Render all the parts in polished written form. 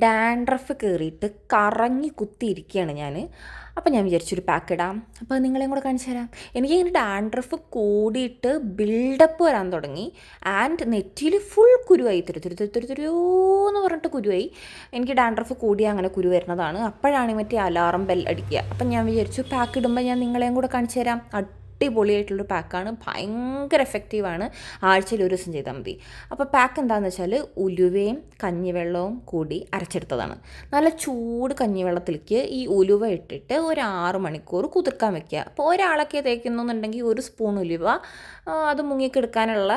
Dandruff കയറിയിട്ട് കറങ്ങി കുത്തിയിരിക്കുകയാണ് ഞാൻ. അപ്പോൾ ഞാൻ വിചാരിച്ചൊരു പാക്ക് ഇടാം. അപ്പോൾ അത് നിങ്ങളെയും കൂടെ കാണിച്ചു തരാം. എനിക്കിങ്ങനെ ഡാൻഡ്രഫ് കൂടിയിട്ട് ബിൽഡപ്പ് വരാൻ തുടങ്ങി. ആൻഡ് നെറ്റിയിൽ ഫുൾ കുരുവായി, തുരുന്ന് പറഞ്ഞിട്ട് കുരുവായി. എനിക്ക് ഡാൻഡ്രഫ് കൂടി അങ്ങനെ കുരു വരുന്നതാണ്. അപ്പോഴാണ് മറ്റേ അലാറം ബെൽ അടിക്കുക. അപ്പം ഞാൻ വിചാരിച്ചു പാക്ക് ഇടുമ്പോൾ ഞാൻ നിങ്ങളെയും കൂടെ കാണിച്ചു തരാം. അടിപൊളിയായിട്ടുള്ളൊരു പാക്കാണ്, ഭയങ്കര എഫക്റ്റീവാണ്. ആഴ്ചയിൽ ഒരു ദിവസം ചെയ്താൽ മതി. അപ്പോൾ പാക്ക് എന്താണെന്ന് വെച്ചാൽ ഉലുവയും കഞ്ഞിവെള്ളവും കൂടി അരച്ചെടുത്തതാണ്. നല്ല ചൂട് കഞ്ഞിവെള്ളത്തിലേക്ക് ഈ ഉലുവ ഇട്ടിട്ട് ഒരു 6 മണിക്കൂർ കുതിർക്കാൻ വെക്കുക. അപ്പോൾ ഒരാളൊക്കെ തേക്കുന്നുണ്ടെങ്കിൽ 1 സ്പൂൺ ഉലുവ അത് മുങ്ങിക്കെടുക്കാനുള്ള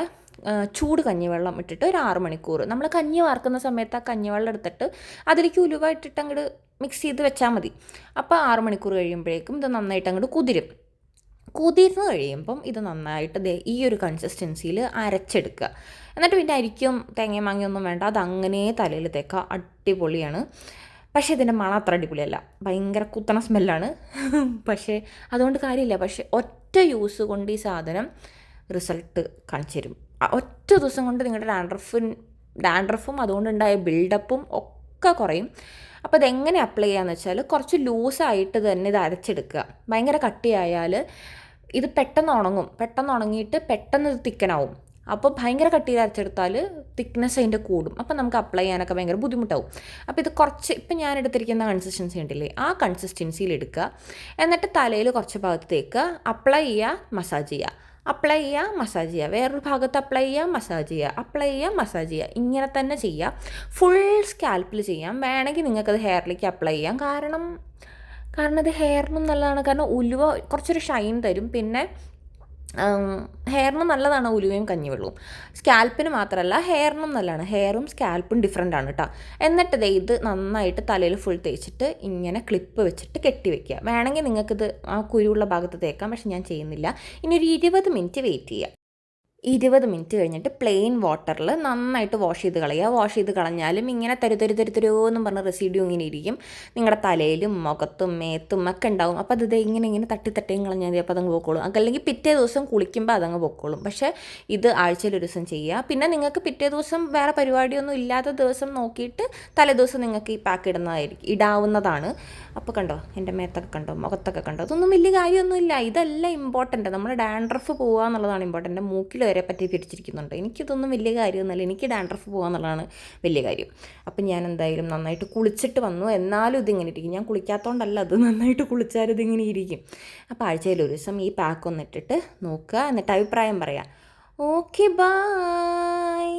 ചൂട് കഞ്ഞിവെള്ളം ഇട്ടിട്ട് ഒരു 6 മണിക്കൂർ. നമ്മൾ കഞ്ഞി വാർക്കുന്ന സമയത്ത് ആ കഞ്ഞിവെള്ളം എടുത്തിട്ട് അതിലേക്ക് ഉലുവ ഇട്ടിട്ട് അങ്ങോട്ട് മിക്സ് ചെയ്ത് വെച്ചാൽ മതി. അപ്പോൾ 6 മണിക്കൂർ കഴിയുമ്പോഴേക്കും ഇത് നന്നായിട്ട് അങ്ങോട്ട് കുതിർന്ന് കഴിയുമ്പം ഇത് നന്നായിട്ട് ഈ ഒരു കൺസിസ്റ്റൻസിയിൽ അരച്ചെടുക്കുക. എന്നിട്ട് പിന്നെ അരിക്കും തേങ്ങയും മാങ്ങയൊന്നും വേണ്ട, അതങ്ങനെ തലയിൽ തേക്കുക. അടിപൊളിയാണ്. പക്ഷേ ഇതിൻ്റെ മണം അത്ര അടിപൊളിയല്ല, ഭയങ്കര കുത്തണ സ്മെല്ലാണ്. പക്ഷേ അതുകൊണ്ട് കാര്യമില്ല. പക്ഷേ ഒറ്റ യൂസ് കൊണ്ട് ഈ സാധനം റിസൾട്ട് കാണിച്ചു തരും. ഒറ്റ ദിവസം കൊണ്ട് നിങ്ങളുടെ ഡാൻഡ്രഫും അതുകൊണ്ടുണ്ടായ ബിൽഡപ്പും ഒക്കെ കുറയും. അപ്പോൾ ഇതെങ്ങനെ അപ്ലൈ ചെയ്യാന്ന് വെച്ചാൽ കുറച്ച് ലൂസായിട്ട് തന്നെ ഇത് അരച്ചെടുക്കുക. ഭയങ്കര കട്ടിയായാൽ ഇത് പെട്ടെന്ന് ഉണങ്ങിയിട്ട് പെട്ടെന്ന് ഇത് തിക്കനാവും. അപ്പോൾ ഭയങ്കര കട്ടിയിൽ അരച്ചെടുത്താൽ തിക്നെസ് അതിൻ്റെ കൂടും. അപ്പോൾ നമുക്ക് അപ്ലൈ ചെയ്യാനൊക്കെ ഭയങ്കര ബുദ്ധിമുട്ടാവും. അപ്പോൾ ഇത് കുറച്ച് ഇപ്പം ഞാൻ എടുത്തിരിക്കുന്ന കൺസിസ്റ്റൻസി ഉണ്ടല്ലേ, ആ കൺസിസ്റ്റൻസിയിൽ എടുക്കുക. എന്നിട്ട് തലയിൽ കുറച്ച് ഭാഗത്ത് തേക്കുക, അപ്ലൈ ചെയ്യുക, മസാജ് ചെയ്യുക, അപ്ലൈ ചെയ്യുക, മസാജ് ചെയ്യുക, വേറൊരു ഭാഗത്ത് അപ്ലൈ ചെയ്യുക, മസാജ് ചെയ്യുക, അപ്ലൈ ചെയ്യുക, മസാജ് ചെയ്യുക. ഇങ്ങനെ തന്നെ ചെയ്യുക. ഫുൾ സ്കാൽപ്പിൽ ചെയ്യാം. വേണമെങ്കിൽ നിങ്ങൾക്കത് ഹെയറിലേക്ക് അപ്ലൈ ചെയ്യാം. കാരണം ഇത് ഹെയറിനും നല്ലതാണ്. കാരണം ഉലുവ കുറച്ചൊരു ഷൈൻ തരും. പിന്നെ ഹെയറിനും നല്ലതാണ് ഉലുവയും കഞ്ഞിവെള്ളവും. സ്കാൽപ്പിന് മാത്രമല്ല ഹെയറിനും നല്ലതാണ്. ഹെയറും സ്കാൽപ്പും ഡിഫറെൻ്റ് ആണ് കേട്ടോ. എന്നിട്ട് ഇത് നന്നായിട്ട് തലയിൽ ഫുൾ തേച്ചിട്ട് ഇങ്ങനെ ക്ലിപ്പ് വെച്ചിട്ട് കെട്ടി വെക്കുക. വേണമെങ്കിൽ നിങ്ങൾക്കിത് ആ കുരുവുള്ള ഭാഗത്ത് തേക്കാം, പക്ഷെ ഞാൻ ചെയ്യുന്നില്ല. ഇനി ഒരു 20 മിനിറ്റ് വെയിറ്റ് ചെയ്യുക. 20 മിനിറ്റ് കഴിഞ്ഞിട്ട് പ്ലെയിൻ വാട്ടറിൽ നന്നായിട്ട് വാഷ് ചെയ്ത് കളയുക. വാഷ് ചെയ്ത് കളഞ്ഞാലും ഇങ്ങനെ തരുതരുതരുതരുമെന്നും പറഞ്ഞ റെസിഡ്യൂ ഇങ്ങനെ ഇരിക്കും. നിങ്ങളുടെ തലയിലും മുഖത്തും മേത്തും ഒക്കെ ഉണ്ടാവും. അപ്പോൾ അത് ഇങ്ങനെ തട്ടിയും കളഞ്ഞാൽ മതി. അപ്പോൾ അതങ്ങ് പൊക്കോളും. അല്ലെങ്കിൽ പിറ്റേ ദിവസം കുളിക്കുമ്പോൾ അതങ്ങ് പൊക്കോളും. പക്ഷേ ഇത് ആഴ്ചയിൽ ഒരു ദിവസം ചെയ്യുക. പിന്നെ നിങ്ങൾക്ക് പിറ്റേ ദിവസം വേറെ പരിപാടിയൊന്നും ഇല്ലാത്ത ദിവസം നോക്കിയിട്ട് തലേദിവസം നിങ്ങൾക്ക് ഈ പാക്ക് ഇടാവുന്നതാണ്. അപ്പോൾ കണ്ടോ, എൻ്റെ മേത്തൊക്കെ കണ്ടോ, മുഖത്തൊക്കെ കണ്ടോ, അതൊന്നും വലിയ കാര്യമൊന്നുമില്ല. ഇതല്ല ഇമ്പോർട്ടൻ്റ്. നമ്മുടെ ഡാൻഡ്രഫ് പോകുക എന്നുള്ളതാണ് ഇമ്പോർട്ടൻ്റ്. മൂക്കിൽ വരെ പറ്റി പിരിച്ചിരിക്കുന്നുണ്ട്. എനിക്കിതൊന്നും വലിയ കാര്യമൊന്നുമല്ല. എനിക്ക് ഡാൻഡ്രഫ് പോകുക എന്നുള്ളതാണ് വലിയ കാര്യം. അപ്പം ഞാൻ എന്തായാലും നന്നായിട്ട് കുളിച്ചിട്ട് വന്നു. എന്നാലും ഇതിങ്ങനെ ഇരിക്കും. ഞാൻ കുളിക്കാത്തതുകൊണ്ടല്ല, അത് നന്നായിട്ട് കുളിച്ചാലും ഇതിങ്ങനെ ഇരിക്കും. അപ്പോൾ ആഴ്ചയിൽ ഒരു ദിവസം ഈ പാക്ക് ഒന്നിട്ടിട്ട് നോക്കുക. എന്നിട്ട് അഭിപ്രായം പറയാം. Okay, by.